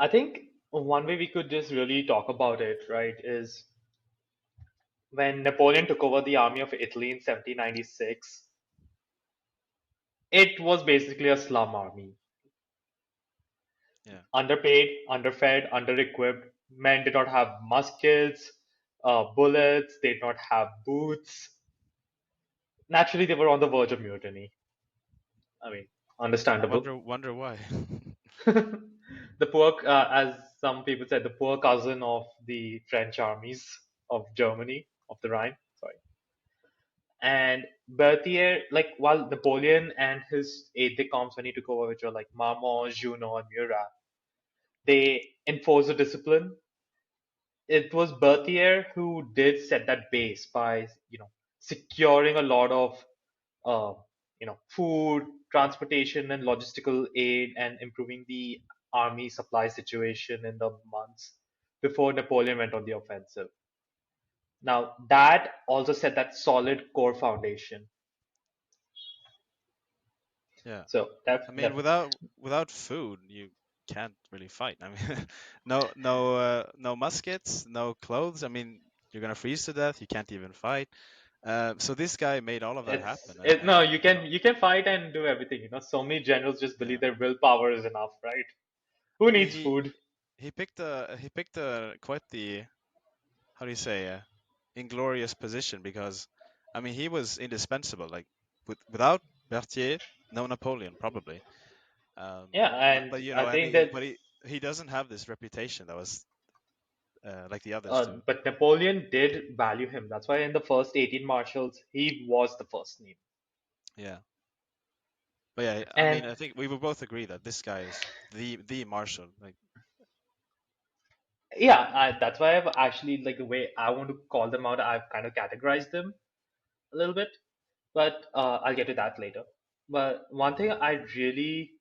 I think one way we could just really talk about it, right, is when Napoleon took over the army of Italy in 1796, it was basically a slum army. Yeah. Underpaid, underfed, under-equipped. Men did not have muskets, bullets, they did not have boots. Naturally, they were on the verge of mutiny. I mean, understandable. Wonder why. The poor, as some people said, the poor cousin of the French armies of Germany, of the Rhine. Sorry. And Berthier, like while Napoleon and his aide-de-camp when he took over, which were like Marmont, Junot, and Murat, they enforced the discipline. It was Berthier who did set that base by, securing a lot of, food, transportation, and logistical aid, and improving the army supply situation in the months before Napoleon went on the offensive. Now, that also set that solid core foundation. Yeah. So, I mean, definitely. without food, you can't really fight. I mean, no muskets, no clothes. I mean, you're gonna freeze to death. You can't even fight. So this guy made all of that It's happen, it, and no, you can fight and do everything. So many generals just yeah. believe their willpower is enough, right? Who I mean, needs food? he picked a quite the, how do you say, inglorious position, because I mean he was indispensable. Like without Berthier, no Napoleon probably. Yeah, and But you I know, and think that, he doesn't have this reputation that was like the others do. but Napoleon did value him. That's why in the first 18 marshals, he was the first name. Yeah. But yeah, I And mean, I think we will both agree that this guy is the Marshal. Like, yeah, that's why I've actually, like, the way I want to call them out, I've kind of categorized them a little bit. But I'll get to that later. But one thing I really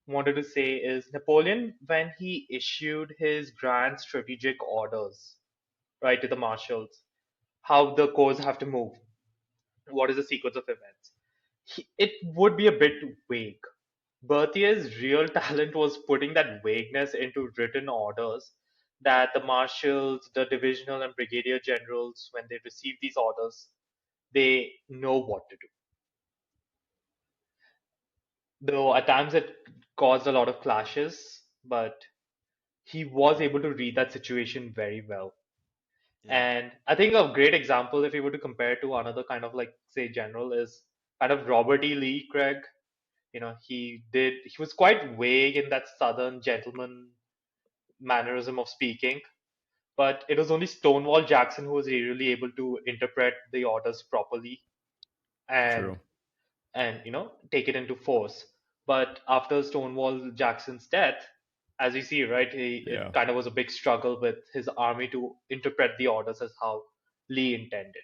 wanted to say is Napoleon, when he issued his grand strategic orders, right, to the marshals, how the corps have to move, what is the sequence of events, it would be a bit vague. Berthier's real talent was putting that vagueness into written orders that the marshals, the divisional and brigadier generals, when they receive these orders, they know what to do. Though at times it caused a lot of clashes, but he was able to read that situation very well. yeah, And I think a great example, if we were to compare to another kind of, like, say, general, is kind of Robert E. Lee Craig. He was quite vague in that Southern gentleman mannerism of speaking, but it was only Stonewall Jackson who was really able to interpret the orders properly and True. take it into force. But after Stonewall Jackson's death, as you see, right, it Yeah. kind of was a big struggle with his army to interpret the orders as how Lee intended.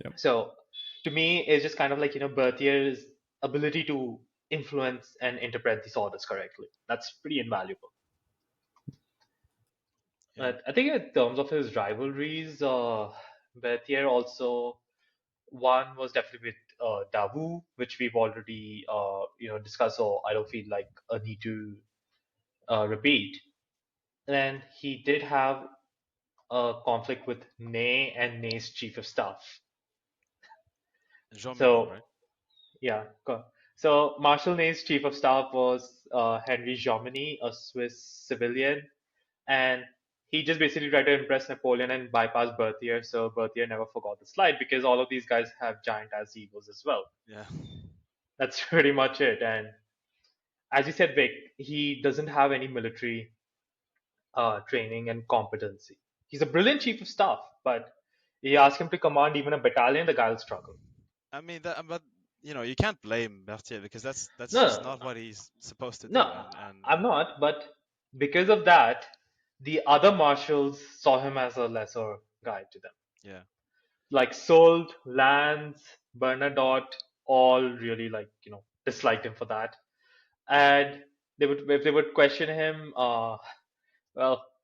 Yep. So to me, it's just kind of like, Berthier's ability to influence and interpret these orders correctly. That's pretty invaluable. yeah. But I think in terms of his rivalries, Berthier also, one was definitely with Davout, which we've already discussed, so I don't feel like a need to repeat. And he did have a conflict with Ney and Ney's chief of staff. Jean Minot, So right? yeah, so Marshal Ney's chief of staff was Henry Jomini, a Swiss civilian, and he just basically tried to impress Napoleon and bypass Berthier. So Berthier never forgot the slide because all of these guys have giant ass egos as well. Yeah, That's pretty much it. And as you said, Vic, he doesn't have any military training and competency. He's a brilliant chief of staff, but you ask him to command even a battalion, the guy will struggle. I mean that, but you know, you can't blame Berthier, because that's No, just no, not what he's supposed to do, no, and I'm not. But because of that, the other marshals saw him as a lesser guy to them. yeah, Like Soult, Lannes, Bernadotte, all really, like, disliked him for that. And they would, if they would question him, well,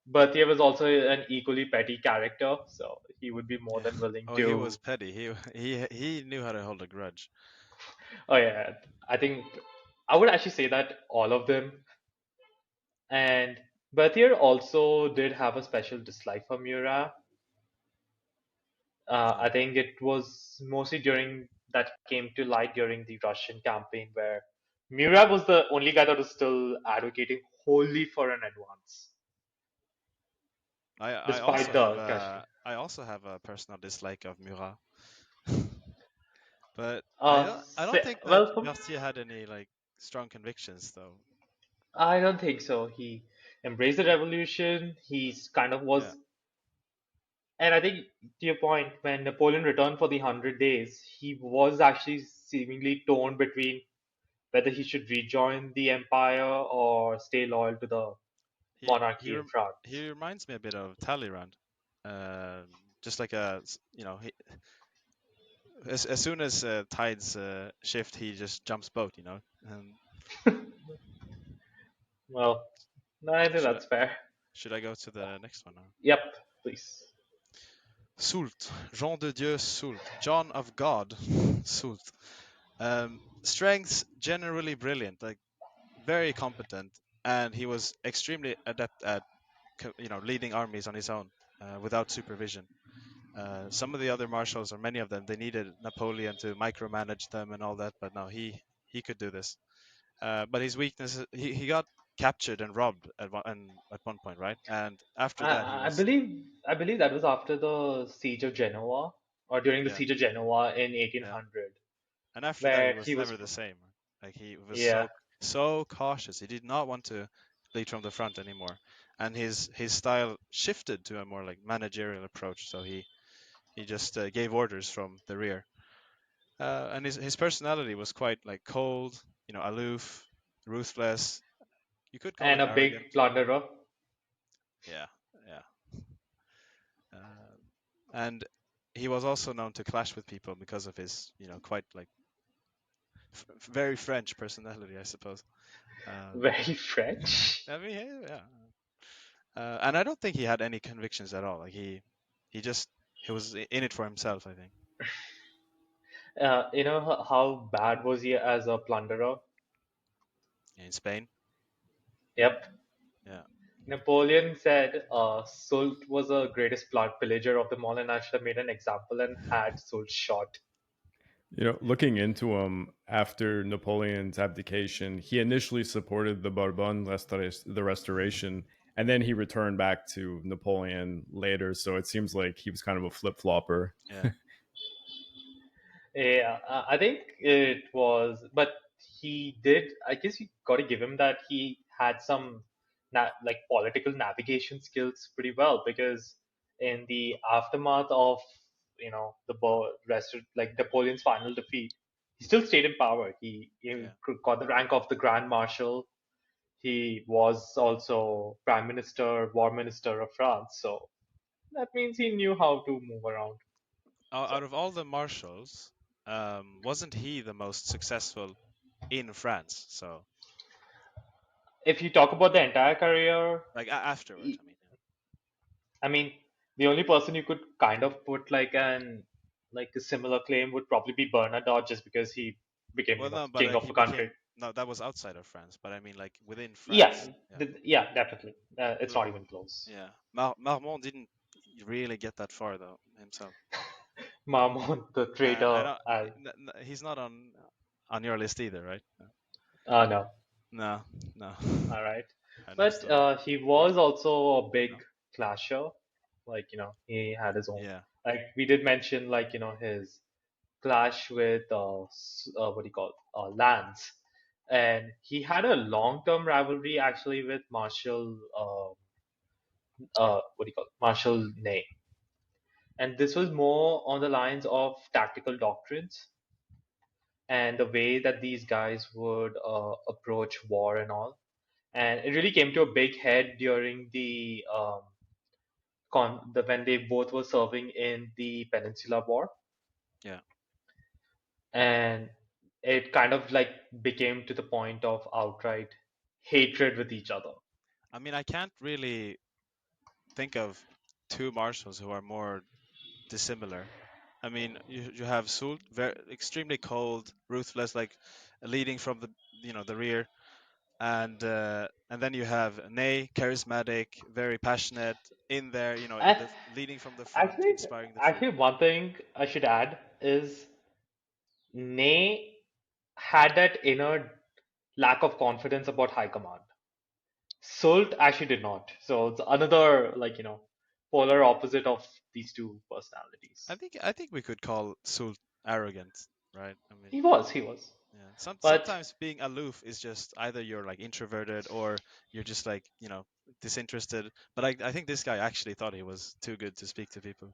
Berthier was also an equally petty character, so he would be more yeah. than willing Oh, he was to. petty. He knew how to hold a grudge. Oh yeah, I think I would actually say that all of them. And Berthier also did have a special dislike for Murat. Yeah, I think it was mostly during that came to light during the Russian campaign where Murat was the only guy that was still advocating wholly for an advance, despite the Kashmir. I also have a personal dislike of Murat, but I don't think like Well, Mercier had any like strong convictions though. I don't think so. He embraced the revolution. He's kind of Yeah, was, and I think to your point, when Napoleon returned for the 100 days, he was actually seemingly torn between whether he should rejoin the empire or stay loyal to the monarchy in he France. reminds me a bit of Talleyrand. Um, just like you know, as soon as tides shift, he just jumps boat, you know. And Well, I think should that's fair. should I go to the next one now? Yep, please. Soult, Jean de Dieu Soult, John of God Soult. Strengths generally brilliant, like very competent, and he was extremely adept at leading armies on his own without supervision. Some of the other marshals, or many of them, they needed Napoleon to micromanage them and all that, but no, he could do this. But his weakness, he got captured and robbed at one point, right? And after that, he was I believe that was after the siege of Genoa, or during the yeah, siege of Genoa in yeah. 1800, And after that, he where was he was, never the same. Like he was yeah, so cautious. He did not want to lead from the front anymore, and his style shifted to a more like managerial approach. So he just gave orders from the rear. And his personality was quite like cold, aloof, ruthless. You could call and him a arrogant. big plunderer. Yeah, yeah. Uh, and he was also known to clash with people because of his, quite like very French personality, I suppose. Um, Very French. I mean, yeah, yeah. And I don't think he had any convictions at all. Like he was in it for himself. I think You know how bad was he as a plunderer? in Spain. Yep. Yeah, Napoleon said Soult was the greatest pillager of them all and I should have made an example and had Soult shot. Looking into him after Napoleon's abdication, he initially supported the the restoration, and then he returned back to Napoleon later. So it seems like he was kind of a flip flopper. yeah, Yeah, I think it was, but he did. I guess you got to give him that he had some like political navigation skills pretty well because in the aftermath of rest like Napoleon's final defeat, he still stayed in power. He yeah. got the rank of the Grand Marshal. He was also Prime Minister, War Minister of France. So that means he knew how to move around. Out So of all the marshals, wasn't he the most successful in France? So if you talk about the entire career, like afterward, I mean, I mean, the only person you could kind of put like a similar claim would probably be Bernadotte, just because he became, well, no, but king of he the country. became no, that was outside of France. But I mean, like within France, Yeah, yeah. yeah, definitely. It's L- not even close. Yeah, Marmont didn't really get that far though himself. Marmont, the I traitor. don't. He's not on your list either, right? No, No, no, no. all right. I know But still. he Or was also a big no? clasher. Like, he had his own. Yeah. Like, we did mention, like, his clash with, what do you call it? Lannes. And he had a long-term rivalry actually with Marshal, what do you call it? Marshal Ney. And this was more on the lines of tactical doctrines and the way that these guys would approach war and all. And it really came to a big head during the when they both were serving in the Peninsula War, Yeah. and it kind of like became to the point of outright hatred with each other. I mean, I can't really think of two marshals who are more dissimilar. I mean, you have Soult, very extremely cold, ruthless, like leading from the rear. and then you have Ney, charismatic, very passionate, in there, And leading from the front, actually, inspiring the troop. actually, one thing I should add is Ney had that inner lack of confidence about high command. Sult actually did not. So it's another, polar opposite of these two personalities. I think we could call Sult arrogant, right? I mean, He was. yeah. But Sometimes being aloof is just either you're like introverted or you're just like disinterested. But I think this guy actually thought he was too good to speak to people.